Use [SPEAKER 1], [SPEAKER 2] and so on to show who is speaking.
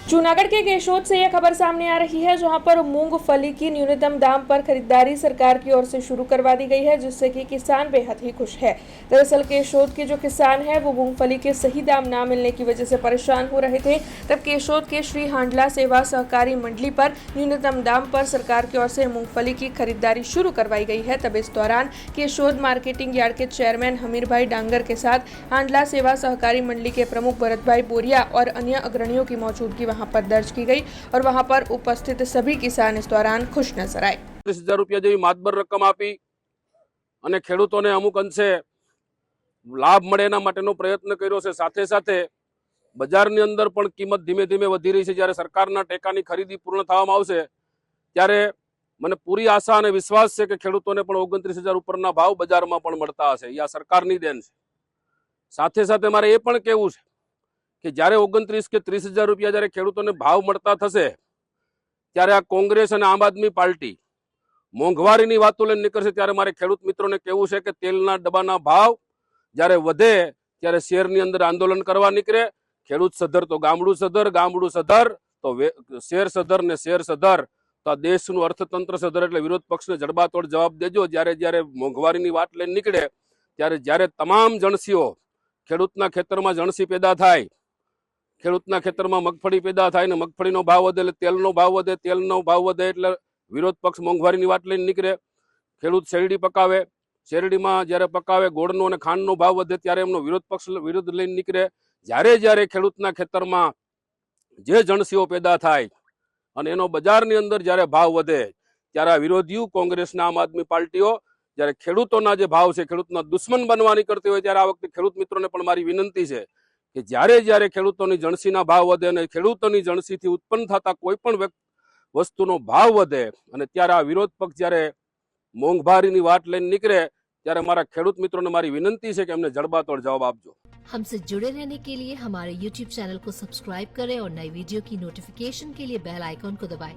[SPEAKER 1] जूनागढ़ के केशोद से यह खबर सामने आ रही है, जहां पर मूंगफली की न्यूनतम दाम पर खरीदारी सरकार की ओर से शुरू करवा दी गई है, जिससे कि किसान बेहद ही खुश है। दरअसल केशोद के जो किसान हैं वो मूंगफली के सही दाम ना मिलने की वजह से परेशान हो रहे थे। तब केशोद के श्री हांडला सेवा सहकारी मंडली पर न्यूनतम दाम पर सरकार की ओर से मूंगफली की खरीदारी शुरू करवाई गई है। तब इस दौरान केशोद मार्केटिंग यार्ड के चेयरमैन हमीर भाई डांगर के साथ हांडला सेवा सहकारी मंडली के प्रमुख भरत भाई बोरिया और अन्य अग्रणियों की मौजूदगी वहां पर दर्ज की गई और वहां पर उपस्थित सभी किसान इस दौरान खुश नजर आए।
[SPEAKER 2] 30,000 રૂપિયા જેવી માતબર રકમ આપી અને ખેડૂતોને અમુક અંશે લાભ મળે એના માટેનો પ્રયત્ન કર્યો છે। સાથે સાથે બજારની અંદર પણ કિંમત ધીમે ધીમે વધી રહી છે। જ્યારે સરકારના ટેકાની ખરીદી પૂર્ણ થવામાં આવશે ત્યારે મને પૂરી આશા અને વિશ્વાસ છે કે ખેડૂતોને પણ 29,000 ઉપરના ભાવ બજારમાં પણ મળતા હશે। આ સરકારની દેન છે। સાથે સાથે મારે એ પણ કહેવું છે કે જ્યારે 29 કે 30,000 રૂપિયા જ્યારે ખેડૂતોને ભાવ મળતા થશે ત્યારે આ કોંગ્રેસ અને આમ આદમી પાર્ટી મોંઘવારીની વાતો લઈને નીકળશે। ત્યારે મારે ખેડૂત મિત્રોને કહેવું છે કે તેલના ડબ્બાના ભાવ જ્યારે વધે ત્યારે શહેરની અંદર આંદોલન કરવા નીકળે। ખેડૂત સધર તો ગામડું સધર, ગામડું સધર તો શહેર સધર ને શહેર સધર તો આ દેશનું અર્થતંત્ર સધર। એટલે વિરોધ પક્ષને જડબાતોડ જવાબ દેજો। જ્યારે મોંઘવારીની વાત લઈને નીકળે ત્યારે જ્યારે તમામ જણસીઓ ખેડૂતના ખેતરમાં જણસી પેદા થાય, ખેડૂતના ખેતરમાં મગફળી પેદા થાય ને મગફળીનો ભાવ વધે એટલે તેલનો ભાવ વધે, તેલનો ભાવ વધે એટલે વિરોધ પક્ષ મોંઘવારીની વાત લઈને નીકળે। ખેડૂત શેરડી પકાવે, શેરડીમાં જ્યારે પકાવે ગોળનો અને ખાંડનો ભાવ વધે ત્યારે એમનો વિરોધ પક્ષ વિરોધ લઈને નીકળે। જ્યારે ખેડૂતના ખેતરમાં જે જણસીઓ પેદા થાય અને એનો બજારની અંદર જ્યારે ભાવ વધે ત્યારે આ વિરોધીઓ કોંગ્રેસના આમ આદમી પાર્ટીઓ જ્યારે ખેડૂતોના જે ભાવ છે ખેડૂતના દુશ્મન બનવાની કરતી હોય ત્યારે આ વખતે ખેડૂત મિત્રોને પણ મારી વિનંતી છે કે જ્યારે ખેડૂતોની જણસીના ભાવ વધે અને ખેડૂતોની જણસીથી ઉત્પન્ન થતા કોઈ પણ વસ્તુનો ભાવ વધે અને ત્યારે આ વિરોધ પક્ષ જ્યારે મોંઘવારીની વાત લઈને નીકળે ત્યારે મારા ખેડૂત મિત્રોને મારી વિનંતી છે કે એમને જડબાતોડ જવાબ આપજો।
[SPEAKER 3] हमसे जुड़े रहने के लिए हमारे YouTube चैनल को सब्सक्राइब करें और नई वीडियो की नोटिफिकेशन के लिए बेल आइकॉन को दबाएं।